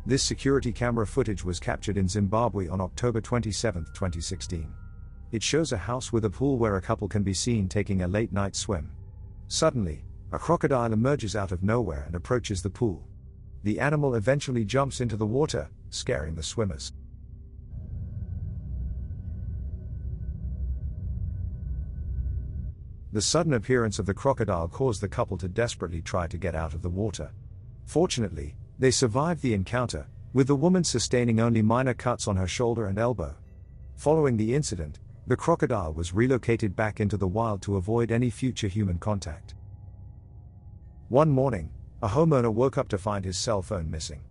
This security camera footage was captured in Zimbabwe on October 27, 2016. It shows a house with a pool where a couple can be seen taking a late-night swim. Suddenly, a crocodile emerges out of nowhere and approaches the pool. The animal eventually jumps into the water, scaring the swimmers. The sudden appearance of the crocodile caused the couple to desperately try to get out of the water. Fortunately, they survived the encounter, with the woman sustaining only minor cuts on her shoulder and elbow. Following the incident, the crocodile was relocated back into the wild to avoid any future human contact. One morning, a homeowner woke up to find his cell phone missing.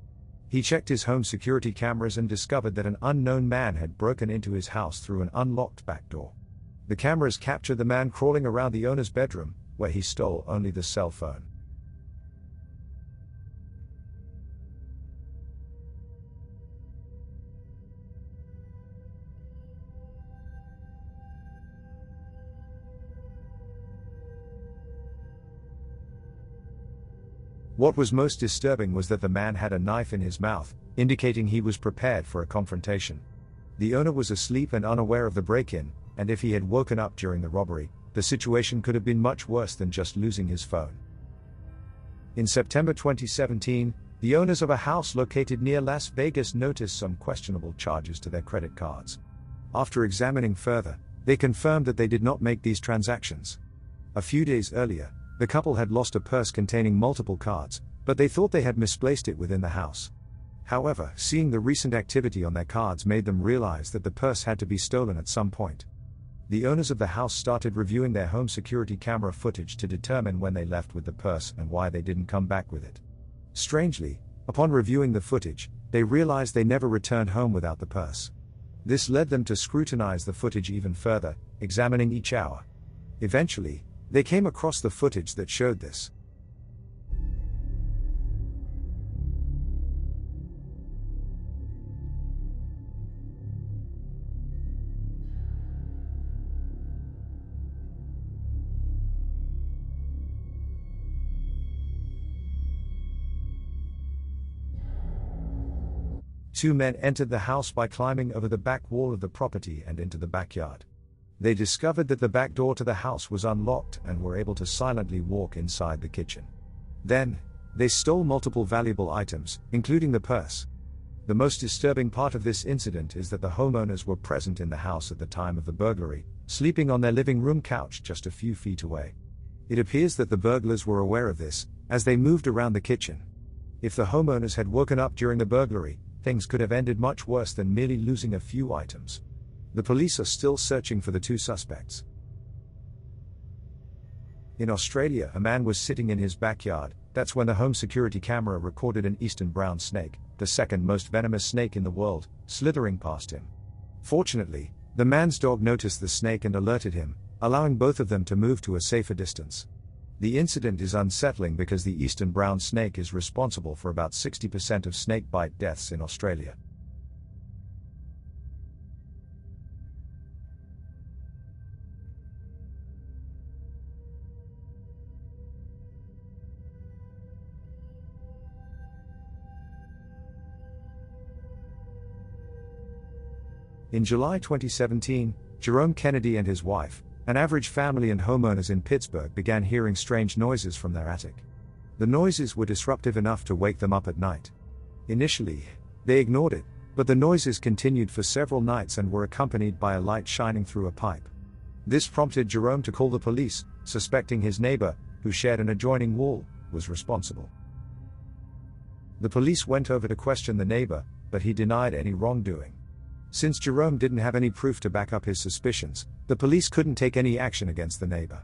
He checked his home security cameras and discovered that an unknown man had broken into his house through an unlocked back door. The cameras captured the man crawling around the owner's bedroom, where he stole only the cell phone. What was most disturbing was that the man had a knife in his mouth, indicating he was prepared for a confrontation. The owner was asleep and unaware of the break-in, and if he had woken up during the robbery, the situation could have been much worse than just losing his phone. In September 2017, the owners of a house located near Las Vegas noticed some questionable charges to their credit cards. After examining further, they confirmed that they did not make these transactions. A few days earlier, the couple had lost a purse containing multiple cards, but they thought they had misplaced it within the house. However, seeing the recent activity on their cards made them realize that the purse had to be stolen at some point. The owners of the house started reviewing their home security camera footage to determine when they left with the purse and why they didn't come back with it. Strangely, upon reviewing the footage, they realized they never returned home without the purse. This led them to scrutinize the footage even further, examining each hour. Eventually, they came across the footage that showed this. Two men entered the house by climbing over the back wall of the property and into the backyard. They discovered that the back door to the house was unlocked and were able to silently walk inside the kitchen. Then, they stole multiple valuable items, including the purse. The most disturbing part of this incident is that the homeowners were present in the house at the time of the burglary, sleeping on their living room couch just a few feet away. It appears that the burglars were aware of this, as they moved around the kitchen. If the homeowners had woken up during the burglary, things could have ended much worse than merely losing a few items. The police are still searching for the two suspects. In Australia, a man was sitting in his backyard. That's when the home security camera recorded an eastern brown snake, the second most venomous snake in the world, slithering past him. Fortunately, the man's dog noticed the snake and alerted him, allowing both of them to move to a safer distance. The incident is unsettling because the eastern brown snake is responsible for about 60% of snakebite deaths in Australia. In July 2017, Jerome Kennedy and his wife, an average family and homeowners in Pittsburgh, began hearing strange noises from their attic. The noises were disruptive enough to wake them up at night. Initially, they ignored it, but the noises continued for several nights and were accompanied by a light shining through a pipe. This prompted Jerome to call the police, suspecting his neighbor, who shared an adjoining wall, was responsible. The police went over to question the neighbor, but he denied any wrongdoing. Since Jerome didn't have any proof to back up his suspicions, the police couldn't take any action against the neighbor.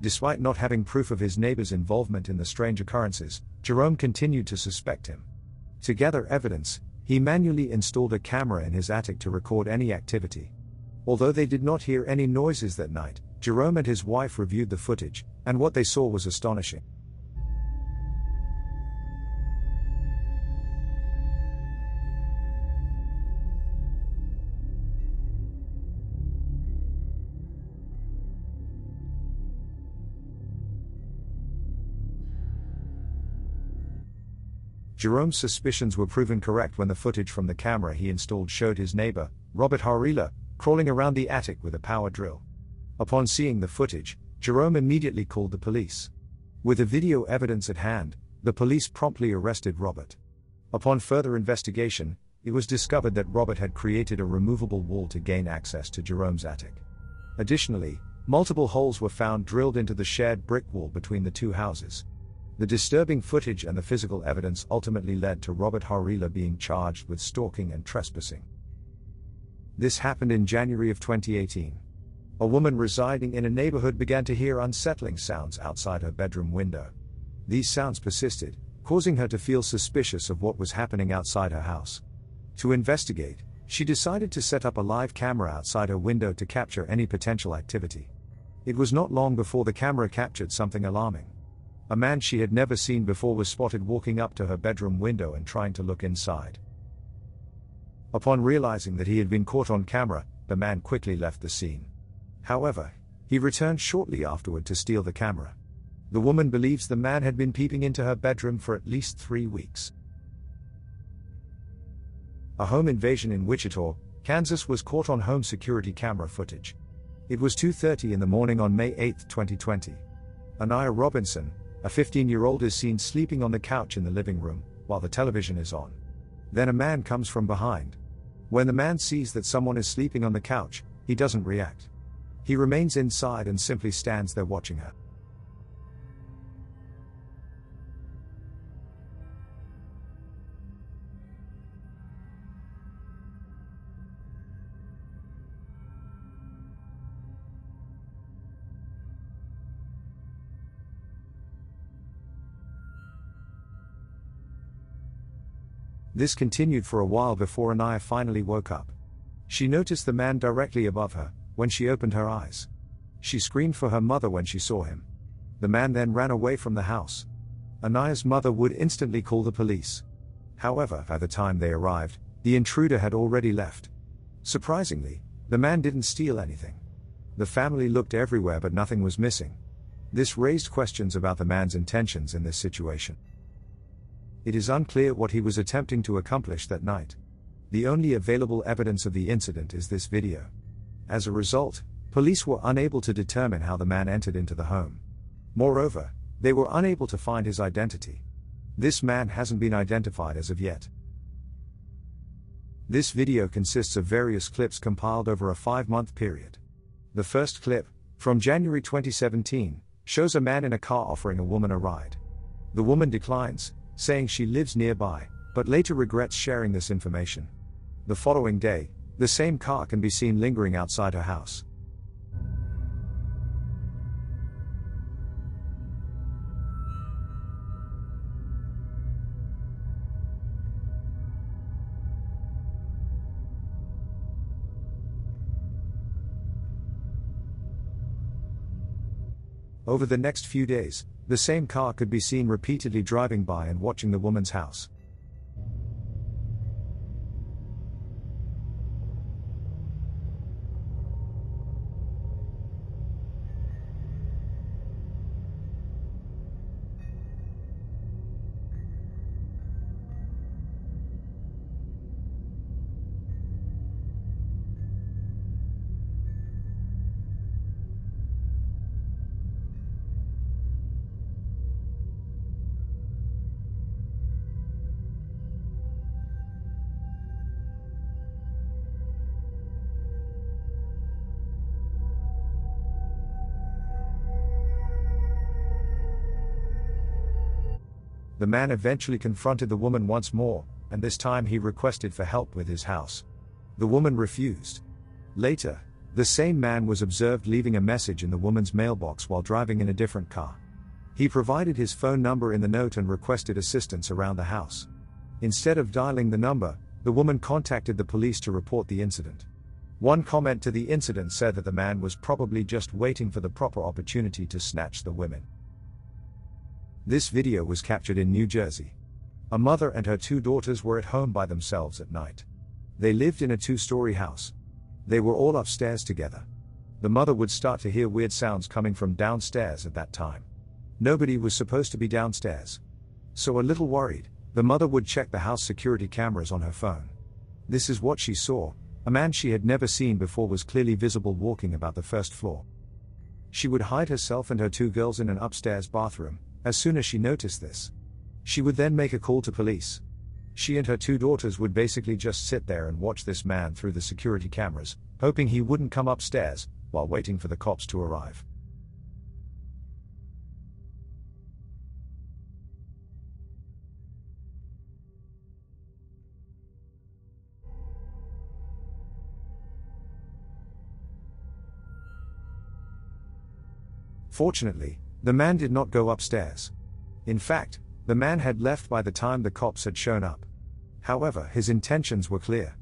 Despite not having proof of his neighbor's involvement in the strange occurrences, Jerome continued to suspect him. To gather evidence, he manually installed a camera in his attic to record any activity. Although they did not hear any noises that night, Jerome and his wife reviewed the footage, and what they saw was astonishing. Jerome's suspicions were proven correct when the footage from the camera he installed showed his neighbor, Robert Harila, crawling around the attic with a power drill. Upon seeing the footage, Jerome immediately called the police. With the video evidence at hand, the police promptly arrested Robert. Upon further investigation, it was discovered that Robert had created a removable wall to gain access to Jerome's attic. Additionally, multiple holes were found drilled into the shared brick wall between the two houses. The disturbing footage and the physical evidence ultimately led to Robert Harila being charged with stalking and trespassing. This happened in January of 2018. A woman residing in a neighborhood began to hear unsettling sounds outside her bedroom window. These sounds persisted, causing her to feel suspicious of what was happening outside her house. To investigate, she decided to set up a live camera outside her window to capture any potential activity. It was not long before the camera captured something alarming. A man she had never seen before was spotted walking up to her bedroom window and trying to look inside. Upon realizing that he had been caught on camera, the man quickly left the scene. However, he returned shortly afterward to steal the camera. The woman believes the man had been peeping into her bedroom for at least 3 weeks. A home invasion in Wichita, Kansas was caught on home security camera footage. It was 2:30 in the morning on May 8, 2020. Anaya Robinson, a 15-year-old, is seen sleeping on the couch in the living room, while the television is on. Then a man comes from behind. When the man sees that someone is sleeping on the couch, he doesn't react. He remains inside and simply stands there watching her. This continued for a while before Anaya finally woke up. She noticed the man directly above her. When she opened her eyes, she screamed for her mother when she saw him. The man then ran away from the house. Anaya's mother would instantly call the police. However, by the time they arrived, the intruder had already left. Surprisingly, the man didn't steal anything. The family looked everywhere but nothing was missing. This raised questions about the man's intentions in this situation. It is unclear what he was attempting to accomplish that night. The only available evidence of the incident is this video. As a result, police were unable to determine how the man entered into the home. Moreover, they were unable to find his identity. This man hasn't been identified as of yet. This video consists of various clips compiled over a 5-month period. The first clip, from January 2017, shows a man in a car offering a woman a ride. The woman declines, saying she lives nearby, but later regrets sharing this information. The following day, the same car can be seen lingering outside her house. Over the next few days, the same car could be seen repeatedly driving by and watching the woman's house. The man eventually confronted the woman once more, and this time he requested for help with his house. The woman refused. Later, the same man was observed leaving a message in the woman's mailbox while driving in a different car. He provided his phone number in the note and requested assistance around the house. Instead of dialing the number, the woman contacted the police to report the incident. One comment to the incident said that the man was probably just waiting for the proper opportunity to snatch the women. This video was captured in New Jersey. A mother and her 2 daughters were at home by themselves at night. They lived in a 2-story house. They were all upstairs together. The mother would start to hear weird sounds coming from downstairs at that time. Nobody was supposed to be downstairs. So a little worried, The mother would check the house security cameras on her phone. This is what she saw. A man she had never seen before was clearly visible walking about the first floor. She would hide herself and her 2 girls in an upstairs bathroom. As soon as she noticed this, she would then make a call to police. She and her 2 daughters would basically just sit there and watch this man through the security cameras, hoping he wouldn't come upstairs, while waiting for the cops to arrive. Fortunately, the man did not go upstairs. In fact, the man had left by the time the cops had shown up. However, his intentions were clear.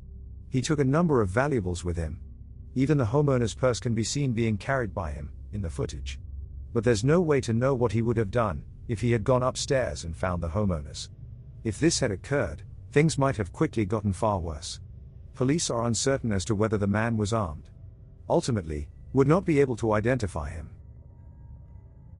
He took a number of valuables with him. Even the homeowner's purse can be seen being carried by him, in the footage. But there's no way to know what he would have done, if he had gone upstairs and found the homeowners. If this had occurred, things might have quickly gotten far worse. Police are uncertain as to whether the man was armed. Ultimately, would not be able to identify him.